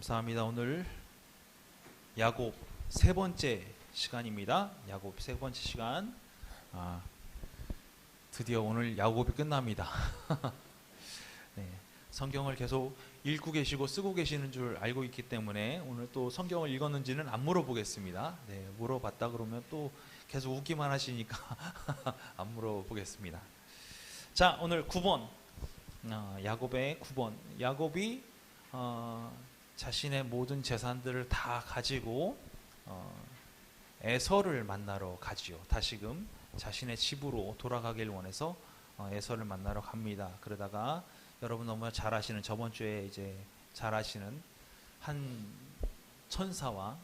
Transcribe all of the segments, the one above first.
감사합니다. 오늘 야곱 세 번째 시간입니다. 야곱 세 번째 시간. 드디어 오늘 야곱이 끝납니다. 네, 성경을 계속 읽고 계시고 쓰고 계시는 줄 알고 있기 때문에 오늘 또 성경을 읽었는지는 안 물어보겠습니다. 네, 물어봤다 그러면 또 계속 웃기만 하시니까 안 물어보겠습니다. 자, 오늘 9번 야곱의 9번. 야곱이 자신의 모든 재산들을 다 가지고 에서를 만나러 가지요. 다시금 자신의 집으로 돌아가길 원해서 에서를 만나러 갑니다. 그러다가 여러분 너무 잘 아시는, 저번 주에 이제 잘 아시는 한 천사와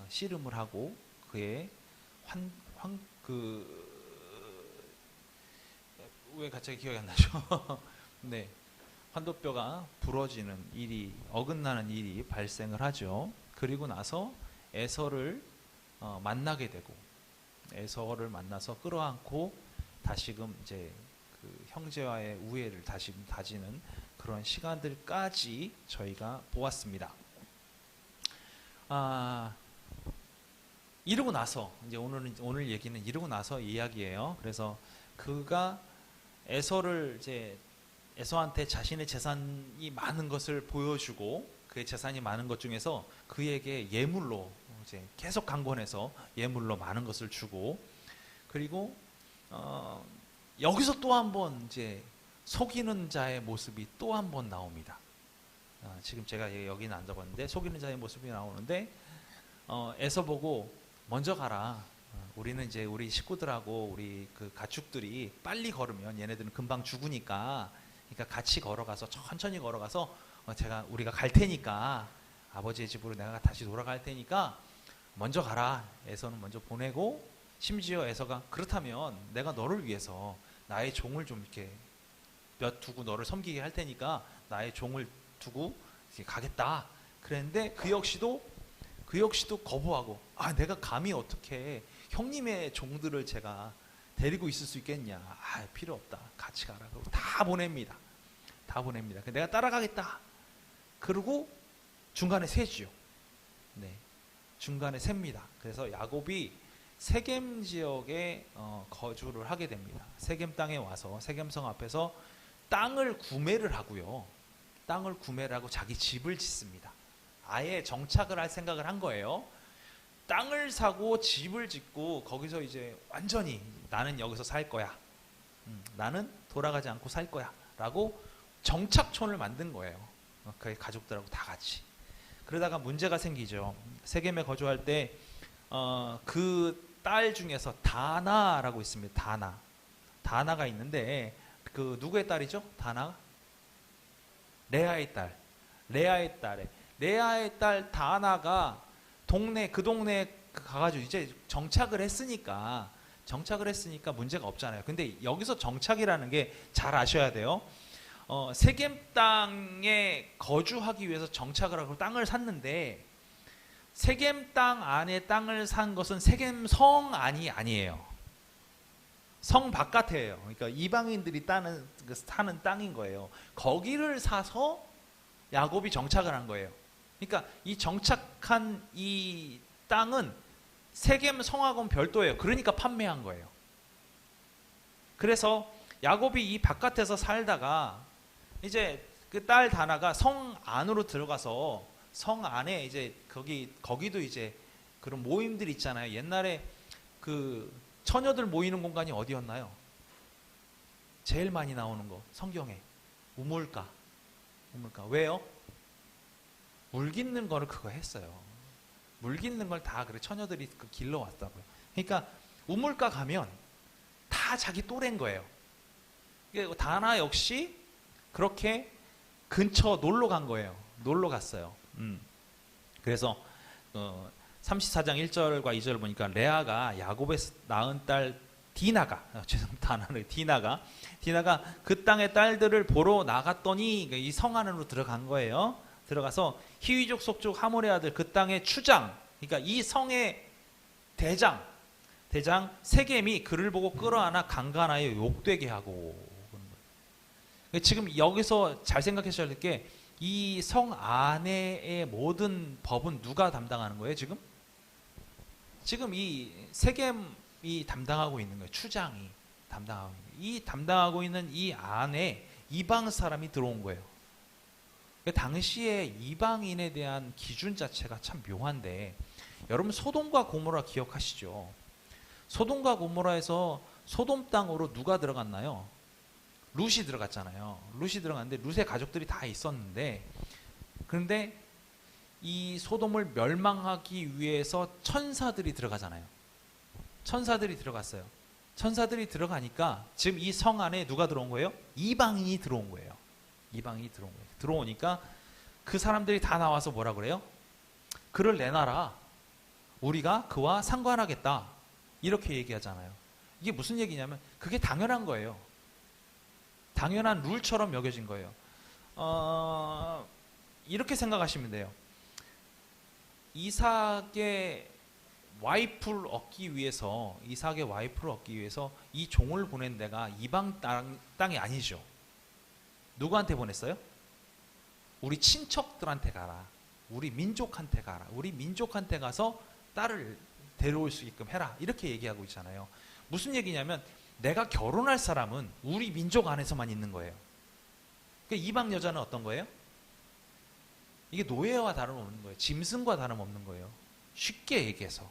씨름을 하고 그의 왜 갑자기 기억이 안 나죠? 네, 환도뼈가 부러지는 일이, 어긋나는 일이 발생을 하죠. 그리고 나서 에서를 만나게 되고, 에서를 만나서 끌어안고 다시금 이제 그 형제와의 우애를 다시금 다지는 그런 시간들까지 저희가 보았습니다. 이러고 나서 이제 오늘 얘기는 이러고 나서 이야기예요. 그래서 그가 에서한테 자신의 재산이 많은 것을 보여주고, 그의 재산이 많은 것 중에서 그에게 예물로 이제 계속 강권해서 예물로 많은 것을 주고, 그리고 여기서 또 한 번 이제 속이는 자의 모습이 또 한 번 나옵니다. 지금 제가 여기는 안 적었는데 속이는 자의 모습이 나오는데, 에서 보고 먼저 가라. 우리는 이제 우리 식구들하고 우리 그 가축들이 빨리 걸으면 얘네들은 금방 죽으니까, 그러니까 같이 걸어가서 천천히 걸어가서 우리가 갈 테니까, 아버지의 집으로 내가 다시 돌아갈 테니까 먼저 가라. 에서는 먼저 보내고, 심지어 에서가 그렇다면 내가 너를 위해서 나의 종을 좀 이렇게 몇 두고 너를 섬기게 할 테니까 나의 종을 두고 이렇게 가겠다. 그랬는데 그 역시도 거부하고, 내가 감히 어떻게 형님의 종들을 제가 데리고 있을 수 있겠냐. 필요 없다. 같이 가라. 그러고 다 보냅니다. 내가 따라가겠다. 그리고 중간에 세지요. 네, 중간에 셉니다. 그래서 야곱이 세겜 지역에 거주를 하게 됩니다. 세겜 땅에 와서 세겜성 앞에서 땅을 구매를 하고요. 땅을 구매를 하고 자기 집을 짓습니다. 아예 정착을 할 생각을 한 거예요. 땅을 사고 집을 짓고 거기서 이제 완전히 나는 여기서 살 거야. 나는 돌아가지 않고 살 거야. 라고 정착촌을 만든 거예요. 그의 가족들하고 다 같이. 그러다가 문제가 생기죠. 세겜에 거주할 때 그 딸 중에서 다나라고 있습니다. 다나가 있는데, 그 누구의 딸이죠? 다나? 레아의 딸 다나가 그 동네에 가가지고 이제 정착을 했으니까 문제가 없잖아요. 근데 여기서 정착이라는 게 잘 아셔야 돼요. 세겜 땅에 거주하기 위해서 정착을 하고 땅을 샀는데, 세겜 땅 안에 땅을 산 것은 세겜 성 안이 아니에요. 성 바깥이에요. 그러니까 이방인들이 사는 땅인 거예요. 거기를 사서 야곱이 정착을 한 거예요. 그러니까 이 정착한 이 땅은 세겜 성하고는 별도예요. 그러니까 판매한 거예요. 그래서 야곱이 이 바깥에서 살다가 이제 그 딸 다나가 성 안으로 들어가서 성 안에 이제 거기도 이제 그런 모임들 있잖아요. 옛날에 그 처녀들 모이는 공간이 어디였나요? 제일 많이 나오는 거 성경에 우물가. 왜요? 물 깃는 거를 그거 했어요. 물 깃는 걸 다 그래 처녀들이 길러 왔다고요. 그러니까 우물가 가면 다 자기 또래인 거예요. 다나 역시 그렇게 근처 놀러 간 거예요. 놀러 갔어요. 그래서 34장 1절과 2절을 보니까 레아가 야곱에서 낳은 딸 디나가 그 땅의 딸들을 보러 나갔더니 이 성 안으로 들어간 거예요. 들어가서 히위족 속족 하몰의 아들 그 땅의 추장, 그러니까 이 성의 대장 세겜이 그를 보고 끌어안아 강간하여 욕되게 하고. 지금 여기서 잘 생각하셔야 될 게, 이 성 안에의 모든 법은 누가 담당하는 거예요, 지금? 지금 이 세겜이 담당하고 있는 거예요. 추장이 담당하고 있는 거예요. 이 담당하고 있는 이 안에 이방 사람이 들어온 거예요. 당시에 이방인에 대한 기준 자체가 참 묘한데, 여러분 소돔과 고모라 기억하시죠? 소돔과 고모라에서 소돔 땅으로 누가 들어갔나요? 룻이 들어갔잖아요. 룻이 들어갔는데 룻의 가족들이 다 있었는데, 그런데 이 소돔을 멸망하기 위해서 천사들이 들어가잖아요. 천사들이 들어갔어요. 천사들이 들어가니까 지금 이 성 안에 누가 들어온 거예요? 이방인이 들어온 거예요. 이방인이 들어온 거예요. 들어오니까 그 사람들이 다 나와서 뭐라 그래요? 그를 내놔라. 우리가 그와 상관하겠다. 이렇게 얘기하잖아요. 이게 무슨 얘기냐면 그게 당연한 거예요. 당연한 룰처럼 여겨진 거예요. 이렇게 생각하시면 돼요. 이삭의 와이프를 얻기 위해서 이 종을 보낸 데가 이방 땅이 아니죠. 누구한테 보냈어요? 우리 친척들한테 가라. 우리 민족한테 가라. 우리 민족한테 가서 딸을 데려올 수 있게끔 해라. 이렇게 얘기하고 있잖아요. 무슨 얘기냐면 내가 결혼할 사람은 우리 민족 안에서만 있는 거예요. 그러니까 이방 여자는 어떤 거예요? 이게 노예와 다름없는 거예요. 짐승과 다름없는 거예요. 쉽게 얘기해서.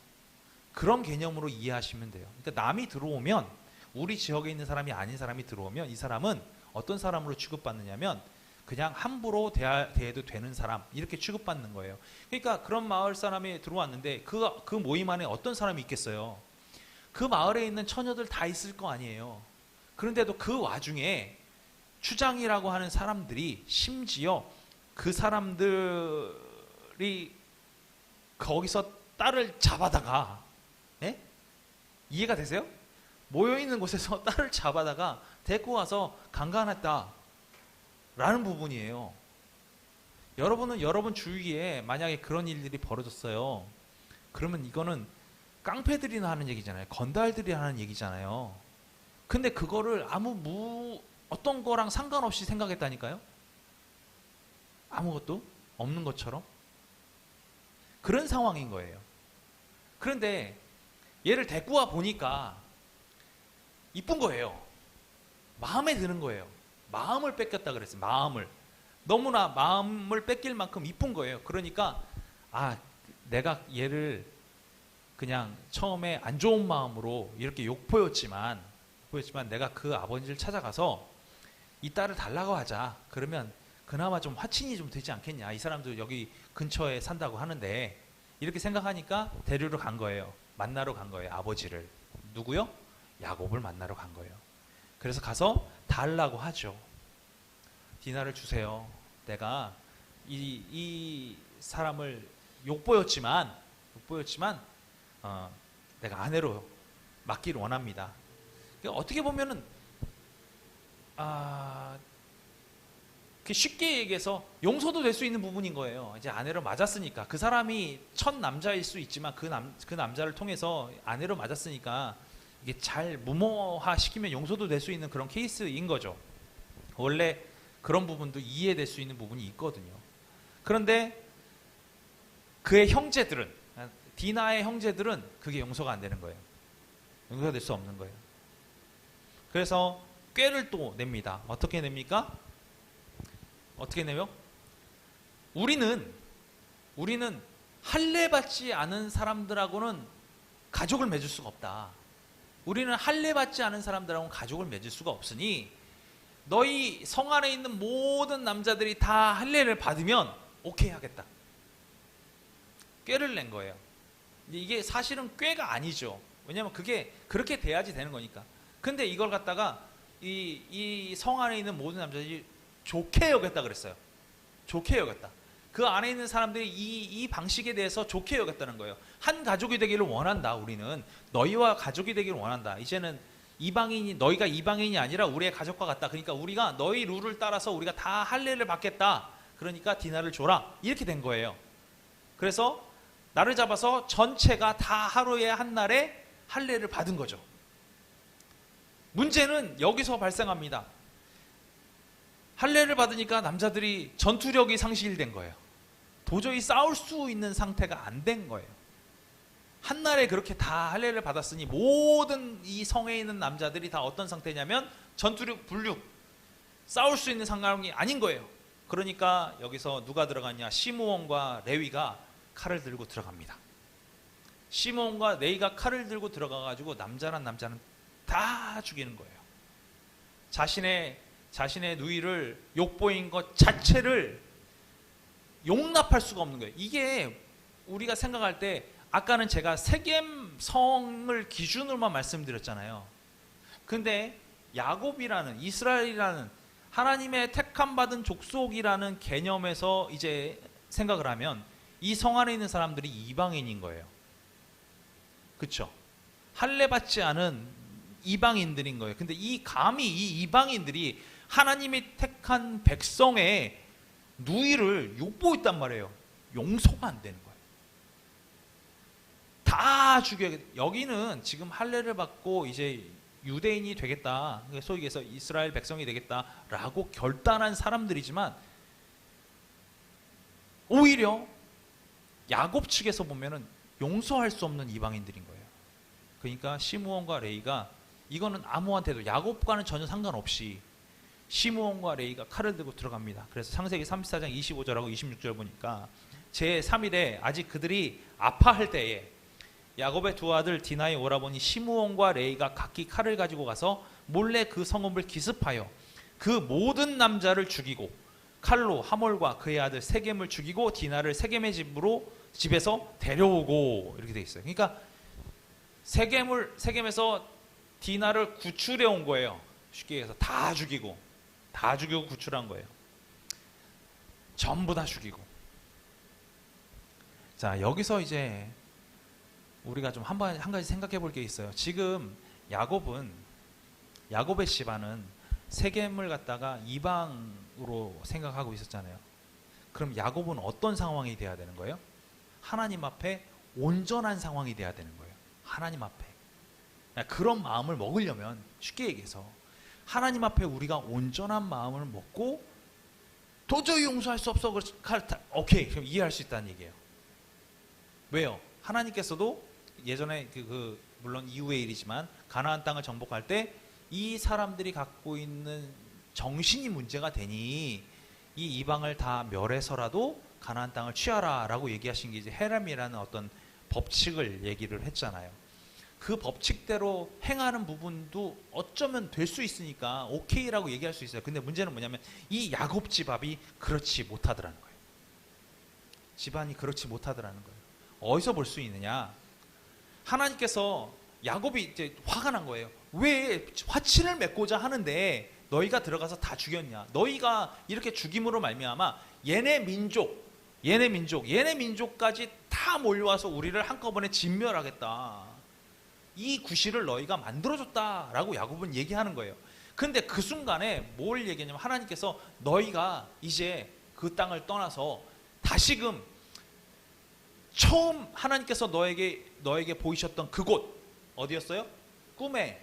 그런 개념으로 이해하시면 돼요. 그러니까 남이 들어오면, 우리 지역에 있는 사람이 아닌 사람이 들어오면 이 사람은 어떤 사람으로 취급받느냐면 그냥 함부로 대해도 되는 사람, 이렇게 취급받는 거예요. 그러니까 그런 마을 사람이 들어왔는데 그 모임 안에 어떤 사람이 있겠어요? 그 마을에 있는 처녀들 다 있을 거 아니에요. 그런데도 그 와중에 추장이라고 하는 사람들이 심지어 그 사람들이 거기서 딸을 잡아다가, 예? 이해가 되세요? 모여있는 곳에서 딸을 잡아다가 데리고 와서 강간했다 라는 부분이에요. 여러분은 여러분 주위에 만약에 그런 일들이 벌어졌어요. 그러면 이거는 깡패들이나 하는 얘기잖아요. 건달들이 하는 얘기잖아요. 근데 그거를 어떤 거랑 상관없이 생각했다니까요. 아무것도 없는 것처럼. 그런 상황인 거예요. 그런데 얘를 데리고 와 보니까 이쁜 거예요. 마음에 드는 거예요. 마음을 뺏겼다 그랬어요. 너무나 마음을 뺏길 만큼 이쁜 거예요. 그러니까 내가 얘를 그냥 처음에 안 좋은 마음으로 이렇게 욕보였지만 내가 그 아버지를 찾아가서 이 딸을 달라고 하자. 그러면 그나마 좀 화친이 좀 되지 않겠냐. 이 사람도 여기 근처에 산다고 하는데, 이렇게 생각하니까 데리러 간 거예요. 만나러 간 거예요. 아버지를. 누구요? 야곱을 만나러 간 거예요. 그래서 가서 달라고 하죠. 디나를 주세요. 내가 이 사람을 욕보였지만 내가 아내로 맡기를 원합니다. 그러니까 어떻게 보면은 쉽게 얘기해서 용서도 될 수 있는 부분인 거예요. 이제 아내로 맞았으니까. 그 사람이 첫 남자일 수 있지만 그 남자를 통해서 아내로 맞았으니까 이게 잘 무모화시키면 용서도 될 수 있는 그런 케이스인 거죠. 원래 그런 부분도 이해될 수 있는 부분이 있거든요. 그런데 그의 형제들은, 디나의 형제들은 그게 용서가 안 되는 거예요. 용서가 될 수 없는 거예요. 그래서 꾀를 또 냅니다. 어떻게 냅니까? 어떻게 내요? 우리는 할례 받지 않은 사람들하고는 가족을 맺을 수가 없다. 우리는 할례 받지 않은 사람들하고는 가족을 맺을 수가 없으니 너희 성 안에 있는 모든 남자들이 다 할례를 받으면 오케이 하겠다. 꾀를 낸 거예요. 이게 사실은 꾀가 아니죠. 왜냐하면 그게 그렇게 돼야지 되는 거니까. 근데 이걸 갖다가 이 성 안에 있는 모든 남자들이 좋게 여겼다 그랬어요. 좋게 여겼다. 그 안에 있는 사람들이 이 방식에 대해서 좋게 여겼다는 거예요. 한 가족이 되기를 원한다. 우리는 너희와 가족이 되기를 원한다. 이제는 너희가 이방인이 아니라 우리의 가족과 같다. 그러니까 우리가 너희 룰을 따라서 우리가 다 할례를 받겠다. 그러니까 디나를 줘라. 이렇게 된 거예요. 그래서 나를 잡아서 전체가 다 하루에 한 날에 할례를 받은 거죠. 문제는 여기서 발생합니다. 할례를 받으니까 남자들이 전투력이 상실된 거예요. 도저히 싸울 수 있는 상태가 안 된 거예요. 한날에 그렇게 다 할례를 받았으니 모든 이 성에 있는 남자들이 다 어떤 상태냐면 전투력 불육, 싸울 수 있는 상황이 아닌 거예요. 그러니까 여기서 누가 들어갔냐? 시므온과 레위가 칼을 들고 들어갑니다. 시므온과 레위가 칼을 들고 들어가가지고 남자는 다 죽이는 거예요. 자신의 누이를 욕보인 것 자체를 용납할 수가 없는 거예요. 이게 우리가 생각할 때, 아까는 제가 세겜 성을 기준으로만 말씀드렸잖아요. 근데 야곱이라는, 이스라엘이라는 하나님의 택함 받은 족속이라는 개념에서 이제 생각을 하면 이 성 안에 있는 사람들이 이방인인 거예요. 그렇죠? 할례 받지 않은 이방인들인 거예요. 근데 감히 이 이방인들이 하나님이 택한 백성의 누이를 욕보했단 말이에요. 용서가 안 되는 거예요. 다 죽여야겠다. 여기는 지금 할례를 받고 이제 유대인이 되겠다, 소위 얘기해서 이스라엘 백성이 되겠다라고 결단한 사람들이지만, 오히려 야곱 측에서 보면은 용서할 수 없는 이방인들인 거예요. 그러니까 시므온과 레위가, 이거는 아무한테도, 야곱과는 전혀 상관없이 시므온과 레위가 칼을 들고 들어갑니다. 그래서 창세기 34장 25절하고 26절 보니까 제3일에 아직 그들이 아파할 때에 야곱의 두 아들 디나의 오라버니 시므온과 레위가 각기 칼을 가지고 가서 몰래 그 성읍을 기습하여 그 모든 남자를 죽이고 칼로 하몰과 그의 아들 세겜을 죽이고 디나를 세겜의 집에서 데려오고, 이렇게 돼 있어요. 그러니까 세겜에서 디나를 구출해 온 거예요. 쉽게 얘기해서 다 죽이고 구출한 거예요. 전부 다 죽이고. 자, 여기서 이제 우리가 좀 한 가지 생각해 볼 게 있어요. 지금 야곱의 집안은 세겜을 갖다가 이방으로 생각하고 있었잖아요. 그럼 야곱은 어떤 상황이 돼야 되는 거예요? 하나님 앞에 온전한 상황이 돼야 되는 거예요. 하나님 앞에. 그런 마음을 먹으려면, 쉽게 얘기해서 하나님 앞에 우리가 온전한 마음을 먹고 도저히 용서할 수 없어, 오케이, 그럼 이해할 수 있다는 얘기예요. 왜요? 하나님께서도 예전에 물론 이후의 일이지만 가나안 땅을 정복할 때 이 사람들이 갖고 있는 정신이 문제가 되니 이 이방을 다 멸해서라도 가나안 땅을 취하라라고 얘기하신 게 이제 헤렘이라는 어떤 법칙을 얘기를 했잖아요. 그 법칙대로 행하는 부분도 어쩌면 될 수 있으니까 오케이라고 얘기할 수 있어요. 근데 문제는 뭐냐면 이 야곱 집안이 그렇지 못하더라는 거예요. 집안이 그렇지 못하더라는 거예요. 어디서 볼 수 있느냐? 하나님께서, 야곱이 이제 화가 난 거예요. 왜 화친을 맺고자 하는데 너희가 들어가서 다 죽였냐? 너희가 이렇게 죽임으로 말미암아 얘네 민족까지 다 몰려와서 우리를 한꺼번에 진멸하겠다. 이 구실을 너희가 만들어줬다라고 야곱은 얘기하는 거예요. 근데 그 순간에 뭘 얘기하냐면, 하나님께서 너희가 이제 그 땅을 떠나서 다시금 처음 하나님께서 너에게 보이셨던 그곳, 어디였어요? 꿈에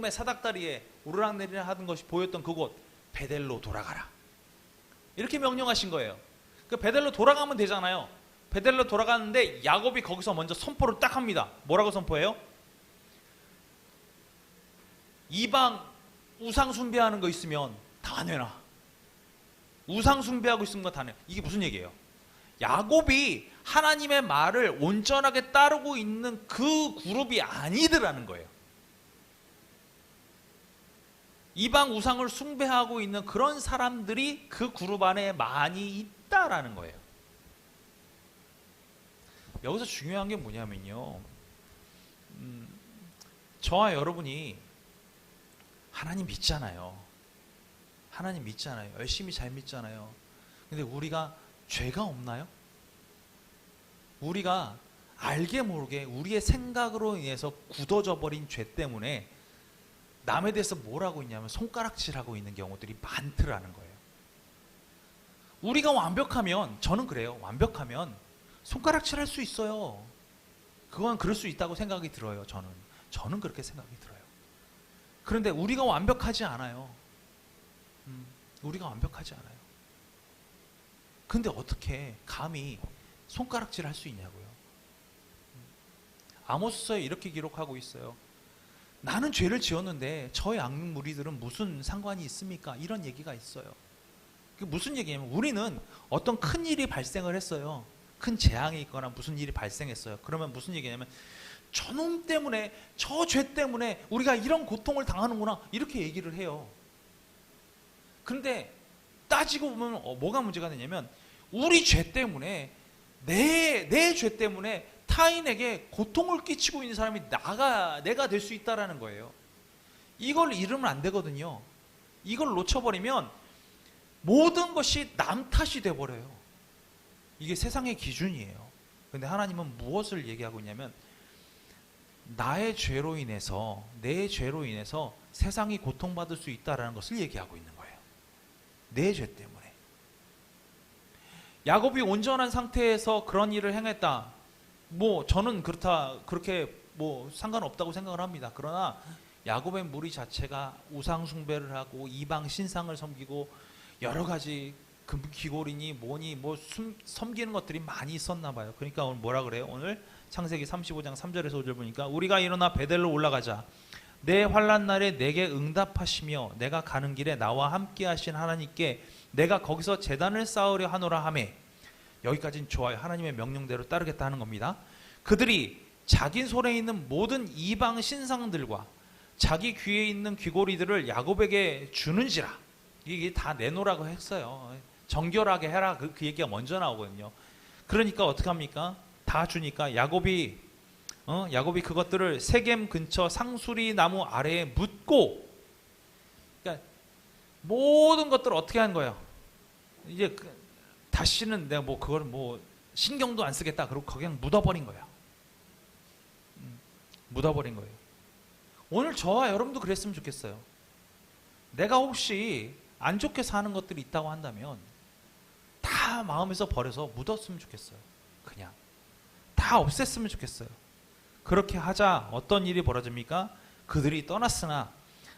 사닥다리에 오르락내리락 하던 것이 보였던 그곳, 베델로 돌아가라, 이렇게 명령하신 거예요. 그 베델로 돌아가면 되잖아요. 베델로 돌아가는데 야곱이 거기서 먼저 선포를 딱 합니다. 뭐라고 선포해요? 이방 우상 숭배하는 거 있으면 다 내놔. 우상 숭배하고 있는 거 다 내놔. 이게 무슨 얘기예요? 야곱이 하나님의 말을 온전하게 따르고 있는 그 그룹이 아니더라는 거예요. 이방 우상을 숭배하고 있는 그런 사람들이 그 그룹 안에 많이 있다라는 거예요. 여기서 중요한 게 뭐냐면요, 저와 여러분이 하나님 믿잖아요. 열심히 잘 믿잖아요. 근데 우리가 죄가 없나요? 우리가 알게 모르게 우리의 생각으로 인해서 굳어져 버린 죄 때문에 남에 대해서 뭘 하고 있냐면 손가락질하고 있는 경우들이 많더라는 거예요. 우리가 완벽하면, 저는 그래요, 완벽하면 손가락질할 수 있어요. 그건 그럴 수 있다고 생각이 들어요. 저는 그렇게 생각이 들어요. 그런데 우리가 완벽하지 않아요. 우리가 완벽하지 않아요. 근데 어떻게 감히 손가락질 할 수 있냐고요. 아모스서에 이렇게 기록하고 있어요. 나는 죄를 지었는데 저의 악한 무리들은 무슨 상관이 있습니까? 이런 얘기가 있어요. 그게 무슨 얘기냐면 우리는 어떤 큰 일이 발생을 했어요. 큰 재앙이 있거나 무슨 일이 발생했어요. 그러면 무슨 얘기냐면 저놈 때문에, 저 죄 때문에 우리가 이런 고통을 당하는구나, 이렇게 얘기를 해요. 그런데 따지고 보면 뭐가 문제가 되냐면 우리 죄 때문에, 내 죄 때문에 타인에게 고통을 끼치고 있는 사람이 내가 될 수 있다라는 거예요. 이걸 잃으면 안 되거든요. 이걸 놓쳐버리면 모든 것이 남 탓이 돼버려요. 이게 세상의 기준이에요. 그런데 하나님은 무엇을 얘기하고 있냐면 나의 죄로 인해서, 내 죄로 인해서 세상이 고통받을 수 있다는 것을 얘기하고 있는 거예요. 내 죄 때문에. 야곱이 온전한 상태에서 그런 일을 행했다. 저는 그렇게 상관없다고 생각을 합니다. 그러나 야곱의 무리 자체가 우상 숭배를 하고 이방 신상을 섬기고 여러 가지 귀고리니 뭐니 섬기는 것들이 많이 있었나 봐요. 그러니까 오늘 뭐라 그래요? 오늘 창세기 35장 3절에서 5절 보니까 우리가 일어나 베델로 올라가자. 내 환난 날에 내게 응답하시며 내가 가는 길에 나와 함께 하신 하나님께 내가 거기서 제단을 쌓으려 하노라 하매. 여기까지는 좋아요. 하나님의 명령대로 따르겠다 하는 겁니다. 그들이 자기 손에 있는 모든 이방 신상들과 자기 귀에 있는 귀고리들을 야곱에게 주는지라. 이게 다 내놓으라고 했어요. 정결하게 해라. 그 얘기가 먼저 나오거든요. 그러니까 어떻게 합니까? 다 주니까 야곱이 그것들을 세겜 근처 상수리 나무 아래에 묻고, 그러니까 모든 것들을 어떻게 한 거예요? 이제 다시는 내가 그걸 신경도 안 쓰겠다. 그리고 그냥 묻어버린 거예요. 묻어버린 거예요. 오늘 저와 여러분도 그랬으면 좋겠어요. 내가 혹시 안 좋게 사는 것들이 있다고 한다면 다 마음에서 버려서 묻었으면 좋겠어요. 그냥 다 없앴으면 좋겠어요. 그렇게 하자 어떤 일이 벌어집니까? 그들이 떠났으나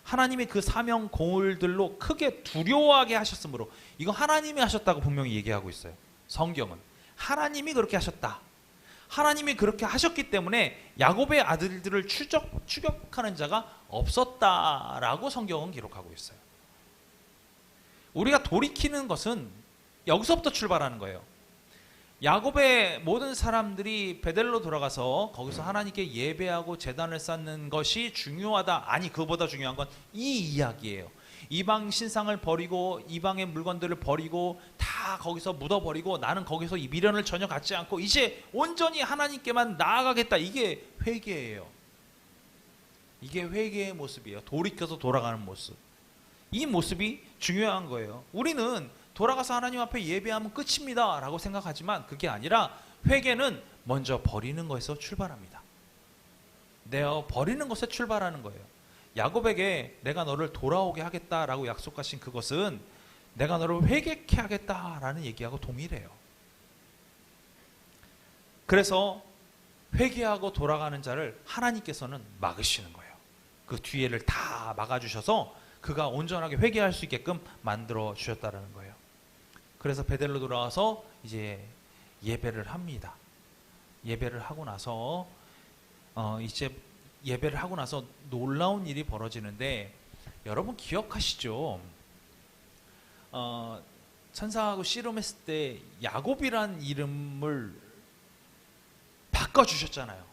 하나님이 그 사명 공을들로 크게 두려워하게 하셨으므로, 이거 하나님이 하셨다고 분명히 얘기하고 있어요. 성경은 하나님이 그렇게 하셨다. 하나님이 그렇게 하셨기 때문에 야곱의 아들들을 추격하는 자가 없었다라고 성경은 기록하고 있어요. 우리가 돌이키는 것은 여기서부터 출발하는 거예요. 야곱의 모든 사람들이 베델로 돌아가서 거기서 하나님께 예배하고 제단을 쌓는 것이 중요하다. 아니, 그보다 중요한 건 이 이야기예요. 이방 신상을 버리고 이방의 물건들을 버리고 다 거기서 묻어버리고 나는 거기서 이 미련을 전혀 갖지 않고 이제 온전히 하나님께만 나아가겠다. 이게 회개예요. 이게 회개의 모습이에요. 돌이켜서 돌아가는 모습. 이 모습이 중요한 거예요. 우리는 돌아가서 하나님 앞에 예배하면 끝입니다 라고 생각하지만 그게 아니라 회개는 먼저 버리는 것에서 출발합니다. 내가 버리는 것에 출발하는 거예요. 야곱에게 내가 너를 돌아오게 하겠다라고 약속하신 그것은 내가 너를 회개케 하겠다라는 얘기하고 동일해요. 그래서 회개하고 돌아가는 자를 하나님께서는 막으시는 거예요. 그 뒤에를 다 막아주셔서 그가 온전하게 회개할 수 있게끔 만들어 주셨다는 거예요. 그래서 베델로 돌아와서 이제 예배를 합니다. 예배를 하고 나서 예배를 하고 나서 놀라운 일이 벌어지는데, 여러분 기억하시죠? 천사하고 씨름했을 때 야곱이란 이름을 바꿔주셨잖아요.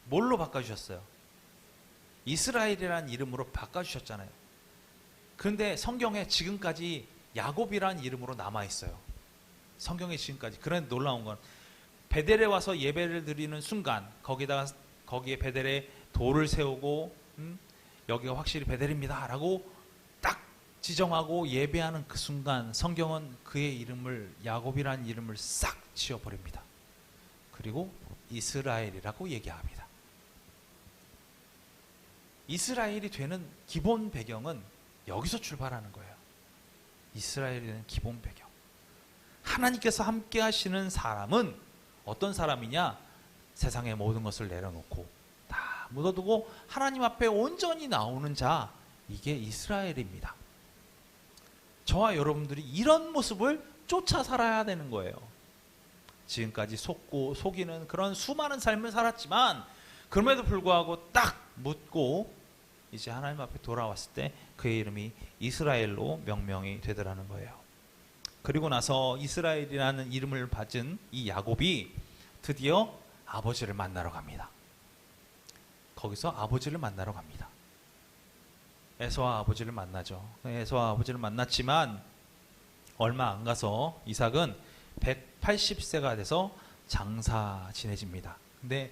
뭘로 바꿔주셨어요? 이스라엘이란 이름으로 바꿔주셨잖아요. 그런데 성경에 지금까지 야곱이란 이름으로 남아있어요. 성경에 지금까지. 그런데 놀라운 건 베델에 와서 예배를 드리는 순간 거기에 베델에 돌을 세우고 여기가 확실히 베델입니다 라고 딱 지정하고 예배하는 그 순간 성경은 그의 이름을, 야곱이라는 이름을 싹 지워버립니다. 그리고 이스라엘이라고 얘기합니다. 이스라엘이 되는 기본 배경은 여기서 출발하는 거예요. 이스라엘이 되는 기본 배경. 하나님께서 함께 하시는 사람은 어떤 사람이냐? 세상의 모든 것을 내려놓고 다 묻어두고 하나님 앞에 온전히 나오는 자, 이게 이스라엘입니다. 저와 여러분들이 이런 모습을 쫓아 살아야 되는 거예요. 지금까지 속고 속이는 그런 수많은 삶을 살았지만 그럼에도 불구하고 딱 묻고 이제 하나님 앞에 돌아왔을 때 그의 이름이 이스라엘로 명명이 되더라는 거예요. 그리고 나서 이스라엘이라는 이름을 받은 이 야곱이 드디어 아버지를 만나러 갑니다. 거기서 아버지를 만나러 갑니다. 에서와 아버지를 만나죠. 에서와 아버지를 만났지만 얼마 안 가서 이삭은 180세가 돼서 장사 지내집니다. 근데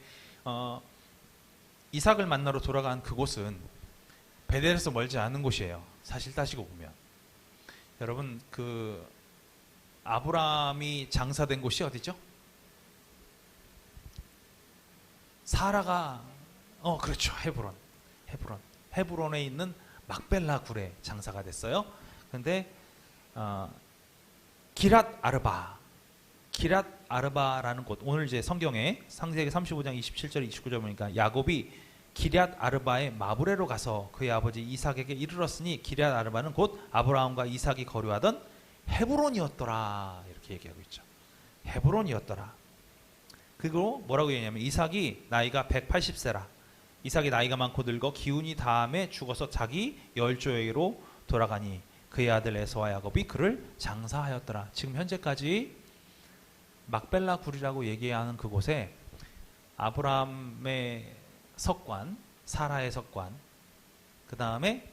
이삭을 만나러 돌아간 그곳은 베델에서 멀지 않은 곳이에요. 사실 따지고 보면. 여러분, 그 아브라함이 장사된 곳이 어디죠? 사라가 그렇죠. 헤브론에 있는 막벨라 굴에 장사가 됐어요. 근데 기랏 아르바라는 곳, 오늘 이제 성경에 창세기 35장 27절 29절 보니까 야곱이 기럇 아르바의 마브레로 가서 그의 아버지 이삭에게 이르렀으니 기럇 아르바는 곧 아브라함과 이삭이 거류하던 헤브론이었더라, 이렇게 얘기하고 있죠. 헤브론이었더라. 그리고 뭐라고 얘기하냐면 이삭이 나이가 180세라. 이삭이 나이가 많고 늙어 기운이 다함에 죽어서 자기 열조에게로 돌아가니 그의 아들 에서와 야곱이 그를 장사하였더라. 지금 현재까지 막벨라 굴이라고 얘기하는 그곳에 아브라함의 석관, 사라의 석관, 그 다음에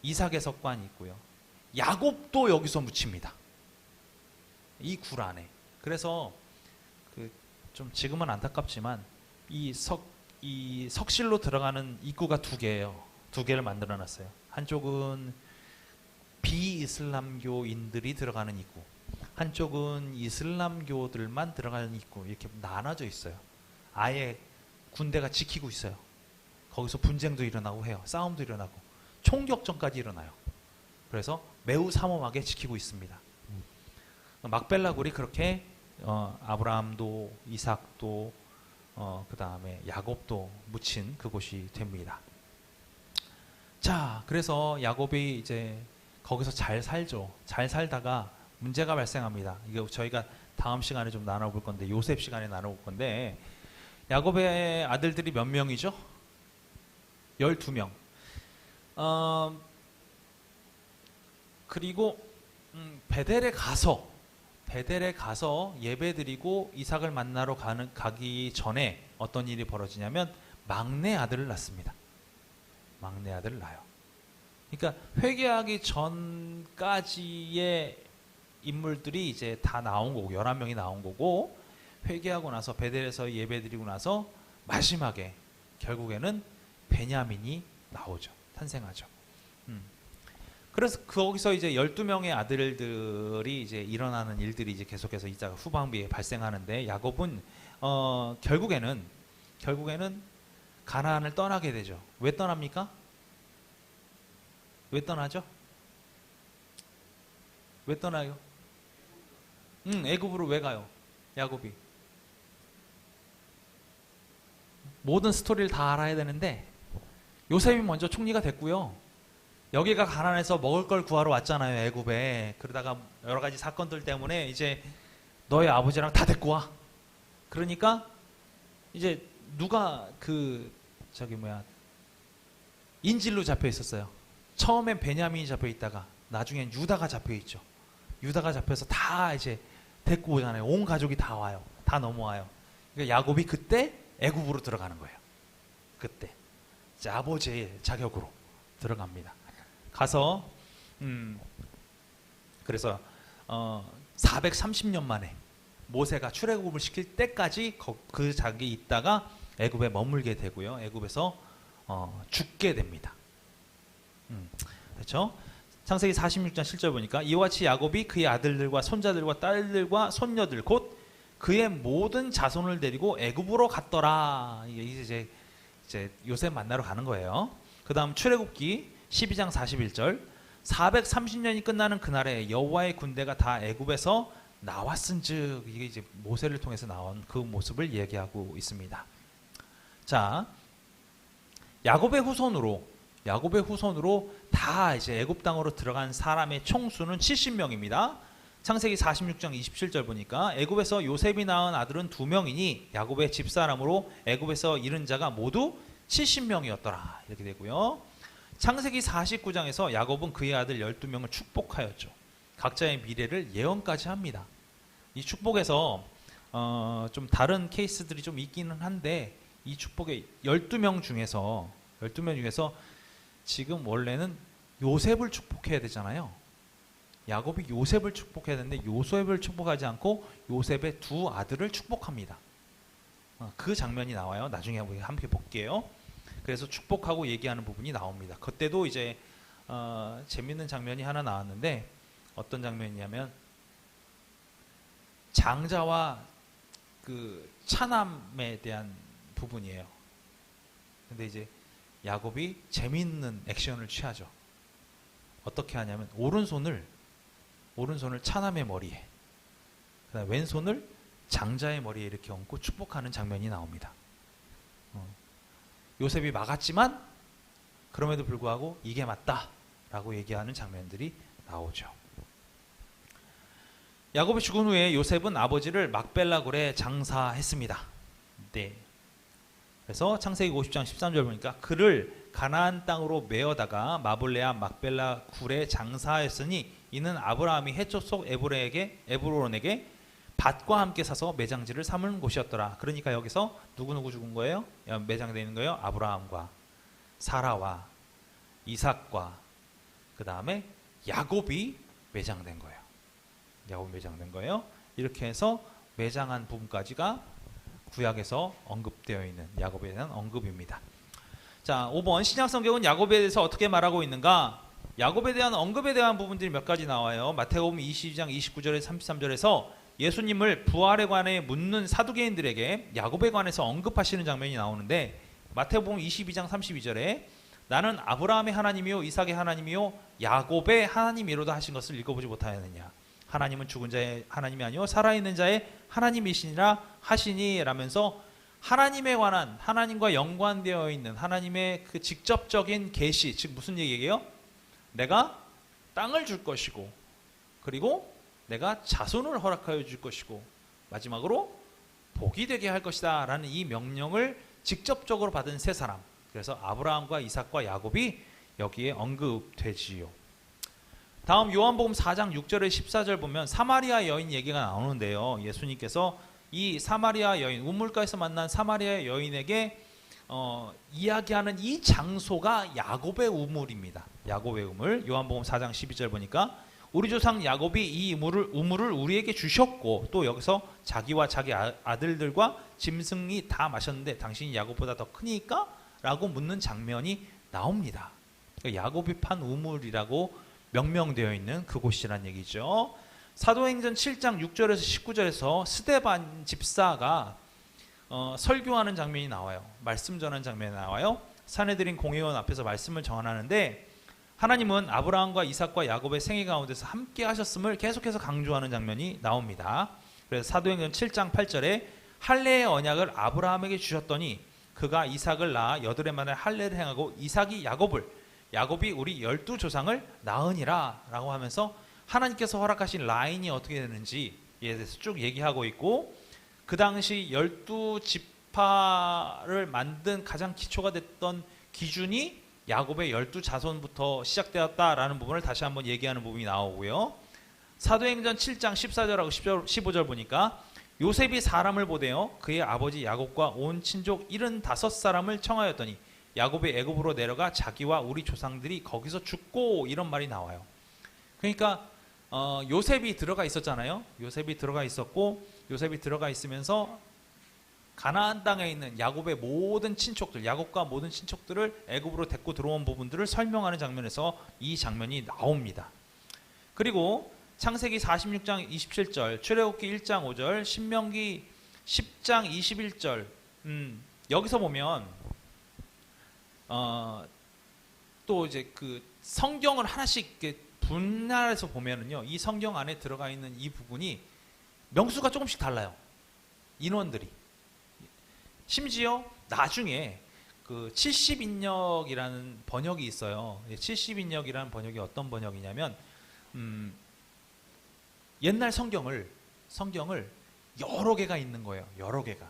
이삭의 석관이 있고요. 야곱도 여기서 묻힙니다. 이 굴 안에. 그래서 좀 지금은 안타깝지만 이 석실로 들어가는 입구가 두 개예요. 두 개를 만들어 놨어요. 한쪽은 비이슬람교인들이 들어가는 입구, 한쪽은 이슬람교들만 들어가는 입구, 이렇게 나눠져 있어요. 아예 군대가 지키고 있어요. 거기서 분쟁도 일어나고 해요. 싸움도 일어나고 총격전까지 일어나요. 그래서 매우 삼엄하게 지키고 있습니다. 막벨라 굴이 그렇게 아브라함도 이삭도 그 다음에 야곱도 묻힌 그곳이 됩니다. 자, 그래서 야곱이 이제 거기서 잘 살죠. 잘 살다가 문제가 발생합니다. 이게 저희가 다음 시간에 좀 나눠볼 건데, 요셉 시간에 나눠볼 건데, 야곱의 아들들이 몇 명이죠? 12명. 그리고 베델에 가서 예배드리고 이삭을 만나러 가기 전에 어떤 일이 벌어지냐면 막내 아들을 낳습니다. 막내 아들을 낳아요. 그러니까 회개하기 전까지의 인물들이 이제 다 나온 거고, 11명이 나온 거고, 회개하고 나서 베델에서 예배드리고 나서 마지막에 결국에는 베냐민이 나오죠. 탄생하죠. 그래서 거기서 이제 12명의 아들들이 이제 일어나는 일들이 이제 계속해서 이자가 후반부에 발생하는데, 야곱은 결국에는 가나안을 떠나게 되죠. 왜 떠납니까? 왜 떠나죠? 왜 떠나요? 애굽으로 왜 가요? 야곱이. 모든 스토리를 다 알아야 되는데 요셉이 먼저 총리가 됐고요. 여기가 가난해서 먹을 걸 구하러 왔잖아요, 애굽에. 그러다가 여러 가지 사건들 때문에 이제 너의 아버지랑 다 데리고 와. 그러니까 이제 누가 인질로 잡혀 있었어요. 처음엔 베냐민이 잡혀 있다가 나중엔 유다가 잡혀 있죠. 유다가 잡혀서 다 이제 데리고 오잖아요. 온 가족이 다 와요. 다 넘어와요. 그러니까 야곱이 그때 애굽으로 들어가는 거예요. 그때 이제 아버지의 자격으로 들어갑니다. 가서 그래서 430년 만에 모세가 출애굽을 시킬 때까지 그 자기에 있다가 애굽에 머물게 되고요. 애굽에서 죽게 됩니다. 그렇죠? 창세기 46장 7절 보니까 이와 같이 야곱이 그의 아들들과 손자들과 딸들과 손녀들 곧 그의 모든 자손을 데리고 애굽으로 갔더라. 이게 이제 요셉 만나러 가는 거예요. 그 다음 출애굽기 12장 41절 430년이 끝나는 그날에 여호와의 군대가 다 애굽에서 나왔은즉, 이게 이제 모세를 통해서 나온 그 모습을 얘기하고 있습니다. 자, 야곱의 후손으로 야곱의 후손으로 다 이제 애굽 땅으로 들어간 사람의 총수는 70명입니다. 창세기 46장 27절 보니까 애굽에서 요셉이 낳은 아들은 2명이니 야곱의 집사람으로 애굽에서 이른 자가 모두 70명이었더라. 이렇게 되고요. 창세기 49장에서 야곱은 그의 아들 12명을 축복하였죠. 각자의 미래를 예언까지 합니다. 이 축복에서 좀 다른 케이스들이 좀 있기는 한데 이 축복의 12명 중에서 지금 원래는 요셉을 축복해야 되잖아요. 야곱이 요셉을 축복해야 되는데 요셉을 축복하지 않고 요셉의 2 아들을 축복합니다. 그 장면이 나와요. 나중에 우리 함께 볼게요. 그래서 축복하고 얘기하는 부분이 나옵니다. 그때도 이제 재밌는 장면이 하나 나왔는데 어떤 장면이냐면 장자와 그 차남에 대한 부분이에요. 근데 이제 야곱이 재밌는 액션을 취하죠. 어떻게 하냐면 오른손을 차남의 머리에, 그다음 왼손을 장자의 머리에 이렇게 얹고 축복하는 장면이 나옵니다. 요셉이 막았지만 그럼에도 불구하고 이게 맞다라고 얘기하는 장면들이 나오죠. 야곱이 죽은 후에 요셉은 아버지를 막벨라 굴에 장사했습니다. 네. 그래서 창세기 50장 13절 보니까 그를 가나안 땅으로 메어다가 마블레아 막벨라 굴에 장사하였으니 이는 아브라함이 헤초 속 에브론에게 밭과 함께 사서 매장지를 삼은 곳이었더라. 그러니까 여기서 누구 죽은 거예요? 매장되어 있는 거예요? 아브라함과 사라와 이삭과 그 다음에 야곱이 매장된 거예요. 야곱이 매장된 거예요. 이렇게 해서 매장한 부분까지가 구약에서 언급되어 있는 야곱에 대한 언급입니다. 자, 5번 신약성경은 야곱에 대해서 어떻게 말하고 있는가? 야곱에 대한 언급에 대한 부분들이 몇 가지 나와요. 마태복음 22장 29절에서 33절에서 예수님을 부활에 관해 묻는 사두개인들에게 야곱에 관해서 언급하시는 장면이 나오는데 마태복음 22장 32절에 나는 아브라함의 하나님이요 이삭의 하나님이요 야곱의 하나님이로다 하신 것을 읽어보지 못하였느냐. 하나님은 죽은 자의 하나님이 아니요 살아있는 자의 하나님이시니라 하시니 라면서 하나님에 관한, 하나님과 연관되어 있는 하나님의 그 직접적인 계시, 즉 무슨 얘기예요? 내가 땅을 줄 것이고 그리고 내가 자손을 허락하여 줄 것이고 마지막으로 복이 되게 할 것이다 라는 이 명령을 직접적으로 받은 세 사람, 그래서 아브라함과 이삭과 야곱이 여기에 언급되지요. 다음 요한복음 4장 6절에 14절 보면 사마리아 여인 얘기가 나오는데요. 예수님께서 이 사마리아 여인, 우물가에서 만난 사마리아 여인에게 이야기하는 이 장소가 야곱의 우물입니다. 야곱의 우물. 요한복음 4장 12절 보니까 우리 조상 야곱이 이 우물을 우리에게 주셨고 또 여기서 자기와 자기 아들들과 짐승이 다 마셨는데 당신이 야곱보다 더 크니까? 라고 묻는 장면이 나옵니다. 그러니까 야곱이 판 우물이라고 명명되어 있는 그곳이란 얘기죠. 사도행전 7장 6절에서 19절에서 스데반 집사가 설교하는 장면이 나와요. 말씀 전하는 장면이 나와요. 산헤드린 공회원 앞에서 말씀을 전하는데 하나님은 아브라함과 이삭과 야곱의 생애 가운데서 함께 하셨음을 계속해서 강조하는 장면이 나옵니다. 그래서 사도행전 7장 8절에 할례의 언약을 아브라함에게 주셨더니 그가 이삭을 낳아 여드레 만에 할례를 행하고 이삭이 야곱이 우리 12조상을 낳으니라 라고 하면서 하나님께서 허락하신 라인이 어떻게 되는지에 대해서 쭉 얘기하고 있고 그 당시 12지파를 만든 가장 기초가 됐던 기준이 야곱의 12자손부터 시작되었다라는 부분을 다시 한번 얘기하는 부분이 나오고요. 사도행전 7장 14절하고 15절 보니까 요셉이 사람을 보내어 그의 아버지 야곱과 온 친족 75사람을 청하였더니 야곱이 애굽으로 내려가 자기와 우리 조상들이 거기서 죽고 이런 말이 나와요. 그러니까 요셉이 들어가 있었잖아요. 요셉이 들어가 있었고 요셉이 들어가 있으면서 가나안 땅에 있는 야곱의 모든 친척들, 야곱과 모든 친척들을 애굽으로 데리고 들어온 부분들을 설명하는 장면에서 이 장면이 나옵니다. 그리고 창세기 46장 27절, 출애굽기 1장 5절, 신명기 10장 21절 여기서 보면 또 이제 그 성경을 하나씩 분할해서 보면은요, 이 성경 안에 들어가 있는 이 부분이 명수가 조금씩 달라요. 인원들이. 심지어 나중에 그 70인역이라는 번역이 있어요. 70인역이라는 번역이 어떤 번역이냐면 옛날 성경을 여러 개가 있는 거예요. 여러 개가.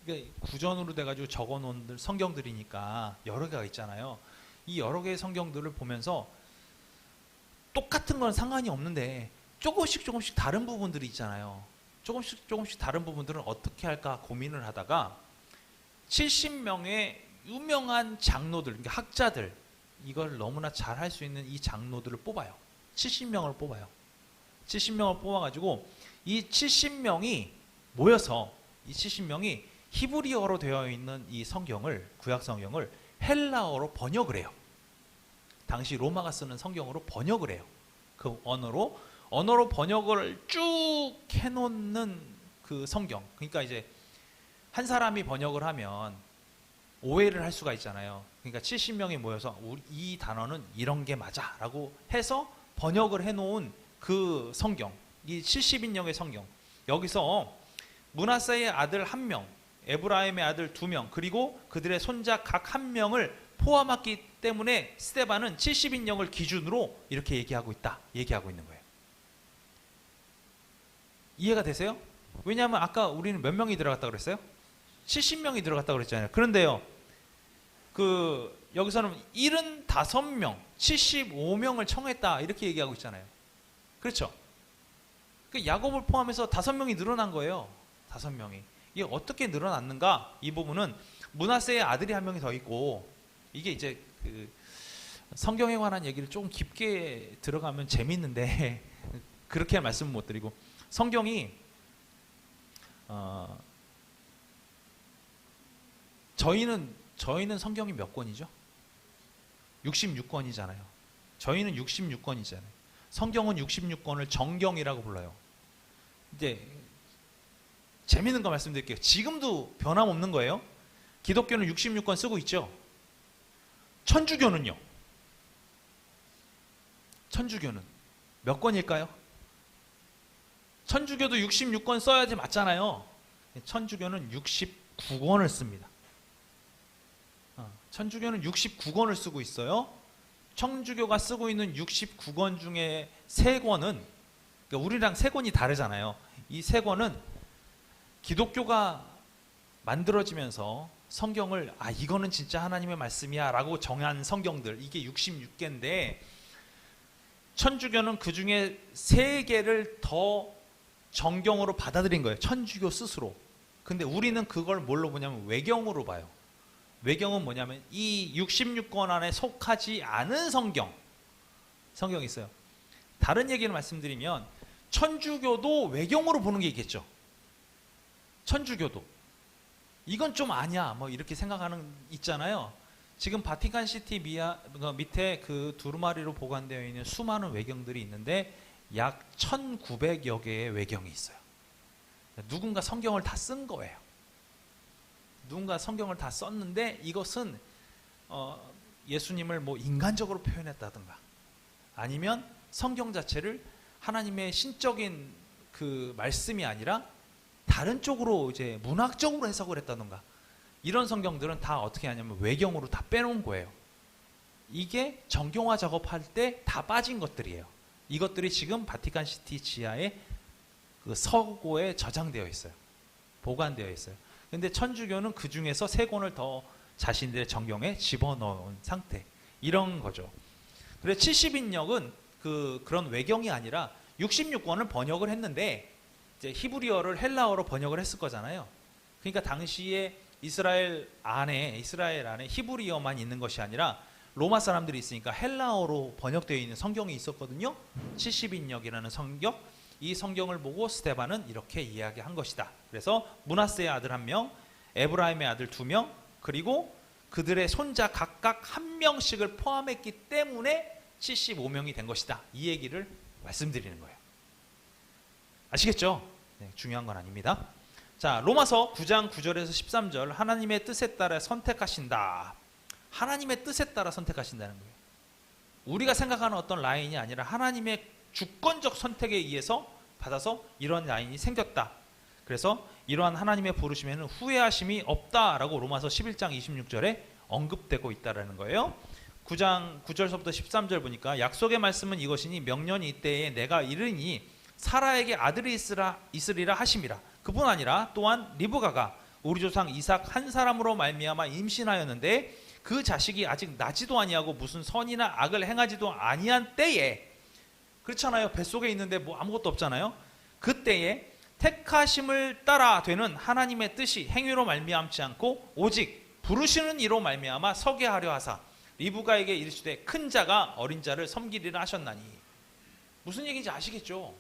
그러니까 구전으로 돼가지고 적어놓은 성경들이니까 여러 개가 있잖아요. 이 여러 개의 성경들을 보면서 똑같은 건 상관이 없는데 조금씩 다른 부분들이 있잖아요. 조금씩 다른 부분들은 어떻게 할까 고민을 하다가 70명의 유명한 장로들, 그러니까 학자들, 이걸 너무나 잘 할 수 있는 이 장로들을 뽑아요. 70명을 뽑아요. 70명을 뽑아가지고 이 70명이 모여서 이 70명이 히브리어로 되어 있는 이 성경을, 구약 성경을 헬라어로 번역을 해요. 당시 로마가 쓰는 성경으로 번역을 해요. 그 언어로 번역을 쭉 해놓는 그 성경. 그러니까 이제 한 사람이 번역을 하면 오해를 할 수가 있잖아요. 그러니까 70명이 모여서 이 단어는 이런 게 맞아 라고 해서 번역을 해놓은 그 성경, 이 70인역의 성경. 여기서 므낫세의 아들 1명, 에브라임의 아들 2명, 그리고 그들의 손자 각 1명을 포함했기 때문에 스데반은 70인역을 기준으로 이렇게 얘기하고 있는 거예요. 이해가 되세요? 왜냐하면 아까 우리는 몇 명이 들어갔다고 그랬어요? 70명이 들어갔다고 그랬잖아요. 그런데요, 여기서는 75명, 75명을 청했다 이렇게 얘기하고 있잖아요. 그렇죠? 야곱을 포함해서 5명이 늘어난 거예요. 5명이. 이게 어떻게 늘어났는가? 이 부분은 므낫세의 아들이 1명이 더 있고, 이게 이제 성경에 관한 얘기를 조금 깊게 들어가면 재밌는데 그렇게 말씀을 못 드리고, 성경이 저희는 성경이 몇 권이죠? 66권이잖아요. 저희는 66권이잖아요. 성경은 66권을 정경이라고 불러요. 이제 재밌는 거 말씀드릴게요. 지금도 변함없는 거예요. 기독교는 66권 쓰고 있죠. 천주교는요? 천주교는 몇 권일까요? 천주교도 66권 써야지 맞잖아요. 천주교는 69권을 씁니다. 천주교는 69권을 쓰고 있어요. 천주교가 쓰고 있는 69권 중에 3권은, 그러니까 우리랑 3권이 다르잖아요. 이 3권은 기독교가 만들어지면서 성경을 이거는 진짜 하나님의 말씀이야 라고 정한 성경들, 이게 66개인데 천주교는 그 중에 3개를 더 정경으로 받아들인 거예요. 천주교 스스로. 근데 우리는 그걸 뭘로 보냐면 외경으로 봐요. 외경은 뭐냐면 이 66권 안에 속하지 않은 성경이 있어요. 다른 얘기를 말씀드리면 천주교도 외경으로 보는 게 있겠죠. 천주교도 이건 좀 아니야 뭐 이렇게 생각하는 있잖아요. 지금 바티칸시티 밑에 그 두루마리로 보관되어 있는 수많은 외경들이 있는데 약 1900여 개의 외경이 있어요. 누군가 성경을 다 쓴 거예요. 누군가 성경을 다 썼는데 이것은 예수님을 뭐 인간적으로 표현했다든가 아니면 성경 자체를 하나님의 신적인 그 말씀이 아니라 다른 쪽으로 이제 문학적으로 해석을 했다든가 이런 성경들은 다 어떻게 하냐면 외경으로 다 빼놓은 거예요. 이게 정경화 작업할 때 다 빠진 것들이에요. 이것들이 지금 바티칸시티 지하에 그 서고에 저장되어 있어요. 보관되어 있어요. 근데 천주교는 그 중에서 3권을 더 자신들의 정경에 집어넣은 상태. 이런 거죠. 그래서 70인역은 그런 외경이 아니라 66권을 번역을 했는데 이제 히브리어를 헬라어로 번역을 했을 거잖아요. 그러니까 당시에 이스라엘 안에 히브리어만 있는 것이 아니라 로마 사람들이 있으니까 헬라어로 번역되어 있는 성경이 있었거든요. 70인역이라는 성경. 이 성경을 보고 스데반은 이렇게 이야기한 것이다. 그래서 므낫세의 아들 1명, 에브라임의 아들 2명, 그리고 그들의 손자 각각 1명씩을 포함했기 때문에 75명이 된 것이다. 이 얘기를 말씀드리는 거예요. 아시겠죠? 네, 중요한 건 아닙니다. 자, 로마서 9장 9절에서 13절 하나님의 뜻에 따라 선택하신다. 하나님의 뜻에 따라 선택하신다는 거예요. 우리가 생각하는 어떤 라인이 아니라 하나님의 주권적 선택에 의해서 받아서 이런 라인이 생겼다. 그래서 이러한 하나님의 부르심에는 후회하심이 없다라고 로마서 11장 26절에 언급되고 있다라는 거예요. 9장 9절서부터 13절 보니까 약속의 말씀은 이것이니 명년이 이때에 내가 이르니 사라에게 아들이 있으리라 하심이라. 그뿐 아니라 또한 리브가가 우리 조상 이삭 한 사람으로 말미암아 임신하였는데 그 자식이 아직 나지도 아니하고 무슨 선이나 악을 행하지도 아니한 때에, 그렇잖아요. 뱃속에 있는데 뭐 아무것도 없잖아요. 그때에 택하심을 따라 되는 하나님의 뜻이 행위로 말미암지 않고 오직 부르시는 이로 말미암아 서게 하려 하사 리브가에게 이르시되 큰 자가 어린 자를 섬기리라 하셨나니. 무슨 얘기인지 아시겠죠?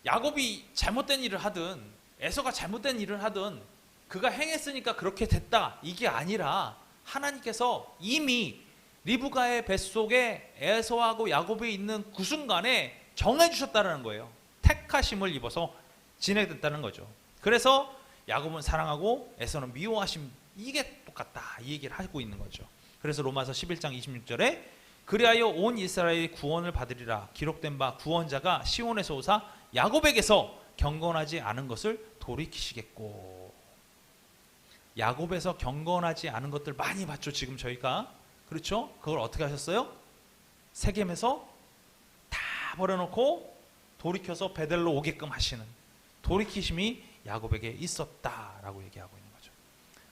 야곱이 잘못된 일을 하든 에서가 잘못된 일을 하든 그가 행했으니까 그렇게 됐다, 이게 아니라 하나님께서 이미 리브가의 뱃속에 에서하고 야곱이 있는 그 순간에 정해주셨다는 거예요. 택하심을 입어서 진행됐다는 거죠. 그래서 야곱은 사랑하고 에서는 미워하심, 이게 똑같다, 이 얘기를 하고 있는 거죠. 그래서 로마서 11장 26절에 그리하여 온 이스라엘이 구원을 받으리라 기록된 바 구원자가 시온에서 오사 야곱에게서 경건하지 않은 것을 돌이키시겠고. 야곱에서 경건하지 않은 것들 많이 봤죠, 지금 저희가. 그렇죠? 그걸 어떻게 하셨어요? 세겜에서 다 버려놓고 돌이켜서 베델로 오게끔 하시는 돌이키심이 야곱에게 있었다라고 얘기하고 있는 거죠.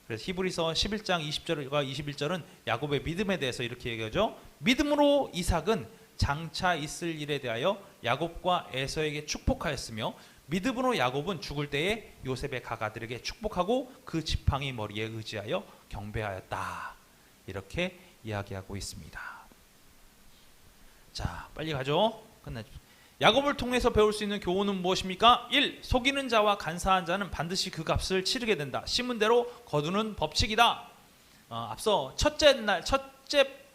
그래서 히브리서 11장 20절과 21절은 야곱의 믿음에 대해서 이렇게 얘기하죠. 믿음으로 이삭은 장차 있을 일에 대하여 야곱과 에서에게 축복하였으며 믿음으로 야곱은 죽을 때에 요셉의 가가들에게 축복하고 그 지팡이 머리에 의지하여 경배하였다. 이렇게 이야기하고 있습니다. 자, 빨리 가죠. 끝나죠. 야곱을 통해서 배울 수 있는 교훈은 무엇입니까? 1. 속이는 자와 간사한 자는 반드시 그 값을 치르게 된다. 심은 대로 거두는 법칙이다. 앞서 첫째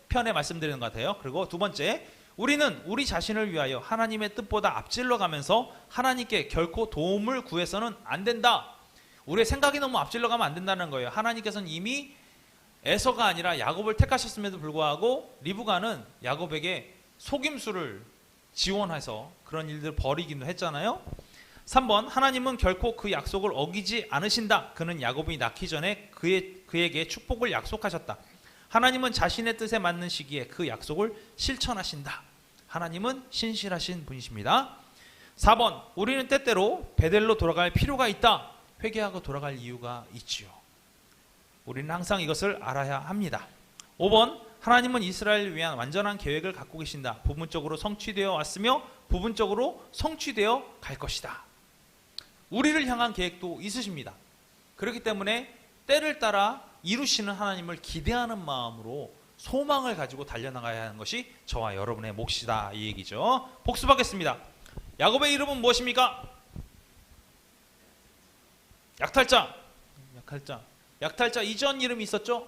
편에 말씀드리는 것 같아요. 그리고 두 번째, 우리는 우리 자신을 위하여 하나님의 뜻보다 앞질러 가면서 하나님께 결코 도움을 구해서는 안 된다. 우리의 생각이 너무 앞질러 가면 안 된다는 거예요. 하나님께서는 이미 에서가 아니라 야곱을 택하셨음에도 불구하고 리브가는 야곱에게 속임수를 지원해서 그런 일들을 벌이기도 했잖아요. 3번, 하나님은 결코 그 약속을 어기지 않으신다. 그는 야곱이 낳기 전에 그에게 축복을 약속하셨다. 하나님은 자신의 뜻에 맞는 시기에 그 약속을 실천하신다. 하나님은 신실하신 분이십니다. 4번, 우리는 때때로 베델로 돌아갈 필요가 있다. 회개하고 돌아갈 이유가 있지요. 우리는 항상 이것을 알아야 합니다. 5번, 하나님은 이스라엘을 위한 완전한 계획을 갖고 계신다. 부분적으로 성취되어 왔으며 부분적으로 성취되어 갈 것이다. 우리를 향한 계획도 있으십니다. 그렇기 때문에 때를 따라 이루시는 하나님을 기대하는 마음으로 소망을 가지고 달려나가야 하는 것이 저와 여러분의 몫이다, 이 얘기죠. 복습하겠습니다. 야곱의 이름은 무엇입니까? 약탈자. 약탈자 이전 이름이 있었죠?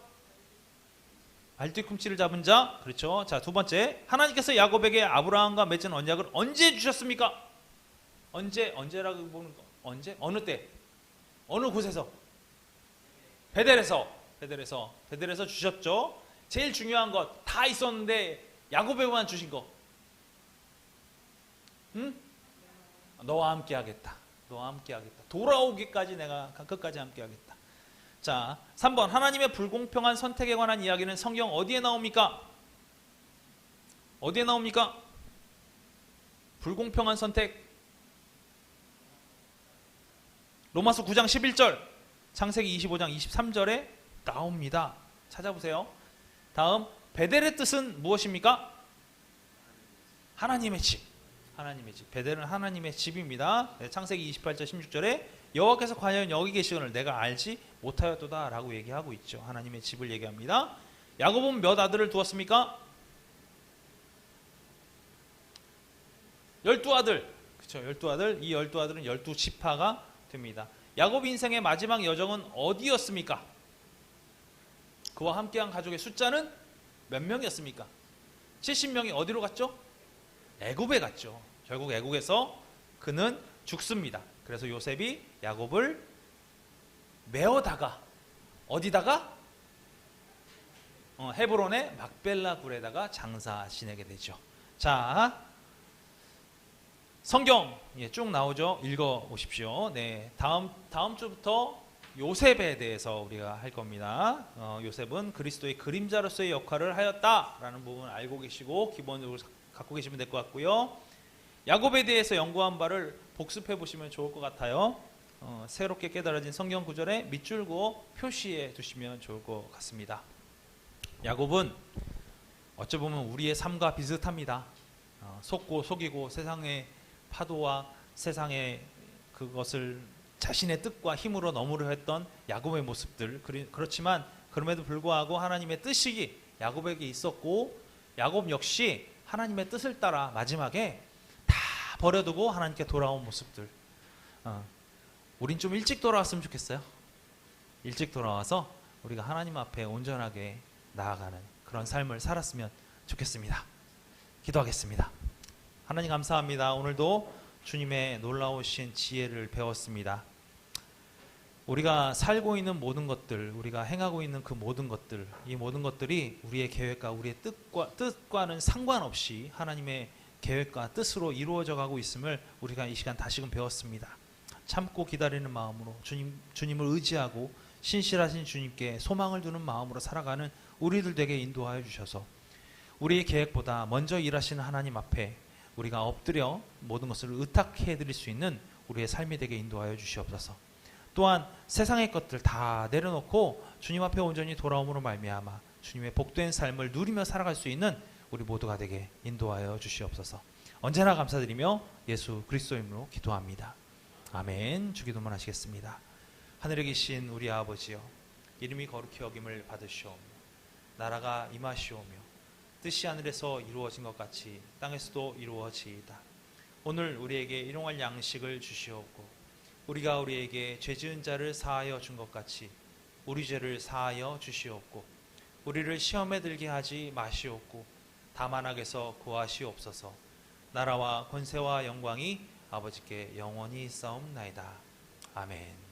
발뒤꿈치를 잡은 자. 그렇죠. 자, 두 번째, 하나님께서 야곱에게 아브라함과 맺은 언약을 언제 주셨습니까? 언제라고 보는 거? 언제? 어느 때? 어느 곳에서? 베델에서 주셨죠. 제일 중요한 것 다 있었는데 야곱에게만 주신 거. 응? 너와 함께 하겠다. 돌아오기까지 내가 끝까지 함께 하겠다. 자, 3번, 하나님의 불공평한 선택에 관한 이야기는 성경 어디에 나옵니까? 불공평한 선택. 로마서 9장 11절, 창세기 25장 23절에 나옵니다. 찾아보세요. 다음, 베델의 뜻은 무엇입니까? 하나님의 집. 베델은 하나님의 집입니다. 창세기 28절 16절에 여호와께서 과연 여기 계시거늘 내가 알지 못하였도다 라고 얘기하고 있죠. 하나님의 집을 얘기합니다. 야곱은 몇 아들을 두었습니까? 12아들. 그렇죠. 12아들. 이 12아들은 12지파가 됩니다. 야곱 인생의 마지막 여정은 어디였습니까? 그와 함께한 가족의 숫자는 몇 명이었습니까? 70명이 어디로 갔죠? 애굽에 갔죠. 결국 애굽에서 그는 죽습니다. 그래서 요셉이 야곱을 메어다가 어디다가? 헤브론의 막벨라 굴에다가 장사 지내게 되죠. 자, 성경 쭉 나오죠. 읽어 오십시오. 네, 다음 주부터 요셉에 대해서 우리가 할 겁니다. 요셉은 그리스도의 그림자로서의 역할을 하였다라는 부분 알고 계시고 기본적으로 갖고 계시면 될 것 같고요. 야곱에 대해서 연구한 바를 복습해 보시면 좋을 것 같아요. 새롭게 깨달아진 성경 구절에 밑줄 그어 표시해 두시면 좋을 것 같습니다. 야곱은 어찌 보면 우리의 삶과 비슷합니다. 속고 속이고 세상의 파도와 세상의 그것을 자신의 뜻과 힘으로 넘으려 했던 야곱의 모습들, 그렇지만 그럼에도 불구하고 하나님의 뜻이 야곱에게 있었고 야곱 역시 하나님의 뜻을 따라 마지막에 다 버려두고 하나님께 돌아온 모습들. 우린 좀 일찍 돌아왔으면 좋겠어요. 일찍 돌아와서 우리가 하나님 앞에 온전하게 나아가는 그런 삶을 살았으면 좋겠습니다. 기도하겠습니다. 하나님 감사합니다. 오늘도 주님의 놀라우신 지혜를 배웠습니다. 우리가 살고 있는 모든 것들, 우리가 행하고 있는 그 모든 것들, 이 모든 것들이 우리의 계획과 우리의 뜻과는 상관없이 하나님의 계획과 뜻으로 이루어져 가고 있음을 우리가 이 시간 다시금 배웠습니다. 참고 기다리는 마음으로 주님을 의지하고 신실하신 주님께 소망을 두는 마음으로 살아가는 우리들 되게 인도하여 주셔서 우리의 계획보다 먼저 일하시는 하나님 앞에 우리가 엎드려 모든 것을 의탁해 드릴 수 있는 우리의 삶이 되게 인도하여 주시옵소서. 또한 세상의 것들 다 내려놓고 주님 앞에 온전히 돌아옴으로 말미암아 주님의 복된 삶을 누리며 살아갈 수 있는 우리 모두가 되게 인도하여 주시옵소서. 언제나 감사드리며 예수 그리스도 이름으로 기도합니다. 아멘. 주기도만 하시겠습니다. 하늘에 계신 우리 아버지여, 이름이 거룩히 여김을 받으시오며 나라가 임하시오며 뜻이 하늘에서 이루어진 것 같이 땅에서도 이루어지이다. 오늘 우리에게 일용할 양식을 주시옵고 우리가 우리에게 죄 지은 자를 사하여 준 것 같이 우리 죄를 사하여 주시옵고 우리를 시험에 들게 하지 마시옵고 다만 악에서 구하시옵소서. 나라와 권세와 영광이 아버지께 영원히 있사옵나이다. 아멘.